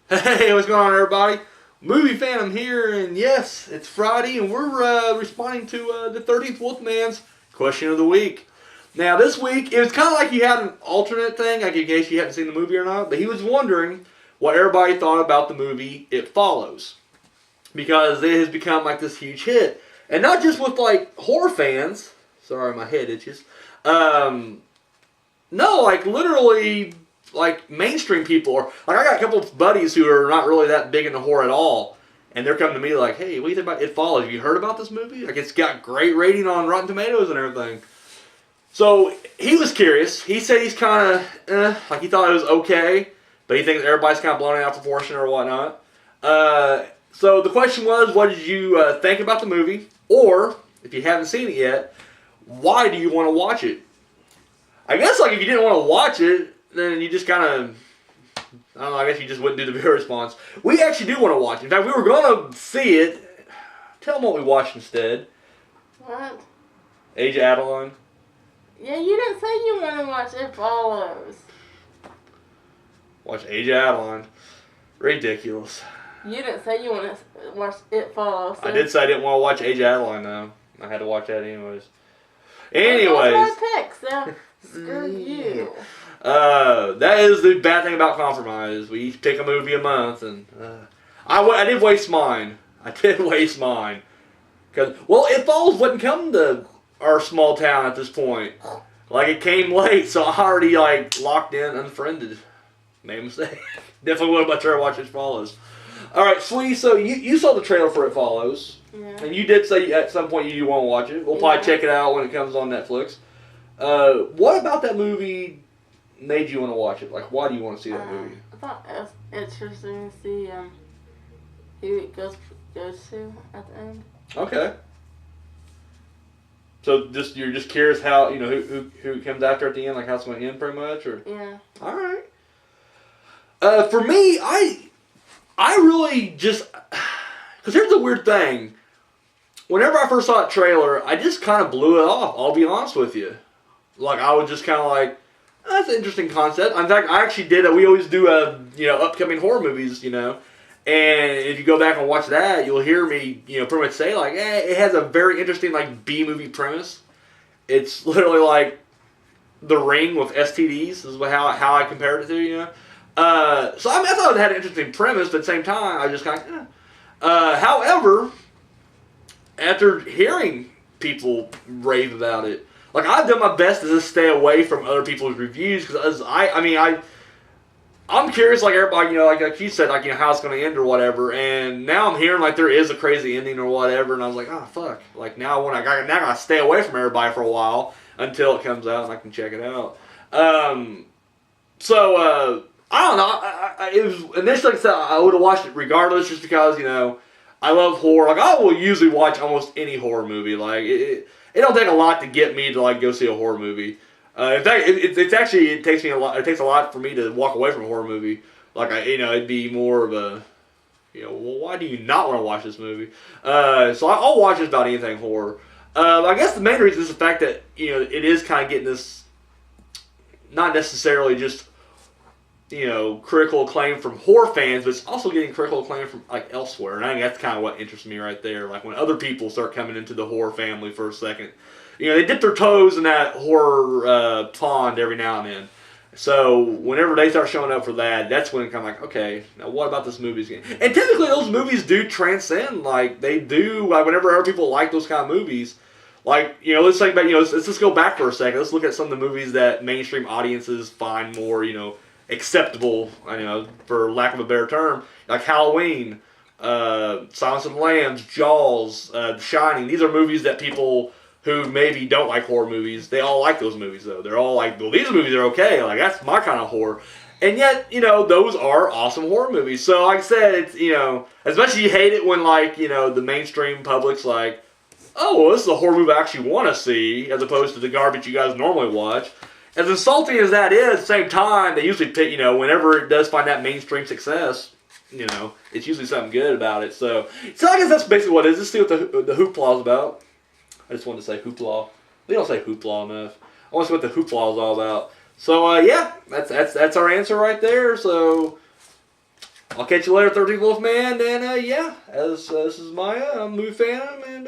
Hey, what's going on, everybody? Movie Phantom here, and yes, it's Friday, and we're responding to the 13th Wolfman's question of the week. Now, this week, it was kind of like you had an alternate thing, like in case you hadn't seen the movie or not, but he was wondering what everybody thought about the movie It Follows. Because it has become like this huge hit. And not just with like horror fans, sorry, my head itches. No, like literally like mainstream people, or like I got a couple of buddies who are not really that big into horror at all, and they're coming to me like, "Hey, what do you think about It Follows? Have you heard about this movie? Like, it's got great rating on Rotten Tomatoes and everything." So he was curious. He said he's kind of like he thought it was okay, but he thinks everybody's kind of blown it out of proportion or whatnot. So the question was, what did you think about the movie? Or if you haven't seen it yet, why do you want to watch it? I guess like if you didn't want to watch it, then you just kind of, I don't know, I guess you just wouldn't do the viewer response. We actually do want to watch it. In fact, we were going to see it. Tell them what we watched instead. What? Age of Adeline. Yeah, you didn't say you want to watch It Follows. Watch Age of Adeline. Ridiculous. You didn't say you want to watch It Follows. So I did say I didn't want to watch Age of Adeline, though. I had to watch that anyways. Anyways. That's my pick, so screw you. That is the bad thing about compromise. We each pick a movie a month, and I did waste mine. I did waste mine. Cause It Follows wouldn't come to our small town at this point. Like, it came late, so I already like locked in, unfriended. Made a mistake. Definitely would have try to watch It Follows. All right, Slee. So you saw the trailer for It Follows, Yeah. and you did say at some point you want to watch it. We'll probably check it out when it comes on Netflix. What about that movie made you want to watch it? Like, why do you want to see that movie? I thought it was interesting to see who it goes to at the end. Okay. So you're just curious how who comes after at the end, like how it's going to end, pretty much, or Yeah. all right. For me, I really just because here's the weird thing. Whenever I first saw that trailer, I just kind of blew it off. I'll be honest with you. Like, I was just kind of like, that's an interesting concept. In fact, I actually did. We always do upcoming horror movies, and if you go back and watch that, you'll hear me, pretty much say like, it has a very interesting like B movie premise. It's literally like The Ring with STDs. Is how I compared it to, So I thought it had an interesting premise, but at the same time, I just kind of, however, after hearing people rave about it, like, I've done my best to just stay away from other people's reviews because I'm curious, like everybody, like you said, like how it's going to end or whatever. And now I'm hearing like there is a crazy ending or whatever, and I was like, oh fuck, like now I gotta stay away from everybody for a while until it comes out and I can check it out. So I don't know. It was initially like I said, I would have watched it regardless, just because I love horror. Like, I will usually watch almost any horror movie. Like it don't take a lot to get me to like go see a horror movie. In fact, it takes me a lot. It takes a lot for me to walk away from a horror movie. Like it'd be more of a, well, why do you not want to watch this movie? So I'll watch just about anything horror. I guess the main reason is the fact that it is kind of getting this, not necessarily just critical acclaim from horror fans, but it's also getting critical acclaim from like elsewhere, and I think that's kind of what interests me right there. Like when other people start coming into the horror family for a second, they dip their toes in that horror pond every now and then. So whenever they start showing up for that, that's when I'm kind of like, okay, now what about this movie again? And typically those movies do transcend, like they do. Like whenever other people like those kind of movies, like let's think about let's just go back for a second. Let's look at some of the movies that mainstream audiences find more acceptable, for lack of a better term, like Halloween, Silence of the Lambs, Jaws, The Shining. These are movies that people who maybe don't like horror movies, they all like those movies though. They're all like, well, these movies are okay. Like, that's my kind of horror. And yet, those are awesome horror movies. So, like I said, it's, as much as you hate it when, like, the mainstream public's like, oh, well, this is a horror movie I actually want to see, as opposed to the garbage you guys normally watch. As insulting as that is, at the same time, they usually pick, whenever it does find that mainstream success, it's usually something good about it. So I guess that's basically what it is. Let's see what the hoopla is about. I just wanted to say hoopla. We don't say hoopla enough. I want to see what the hoopla is all about. So, yeah, that's our answer right there. So, I'll catch you later, 13th Wolf Man. And yeah, as this is my movie fan, and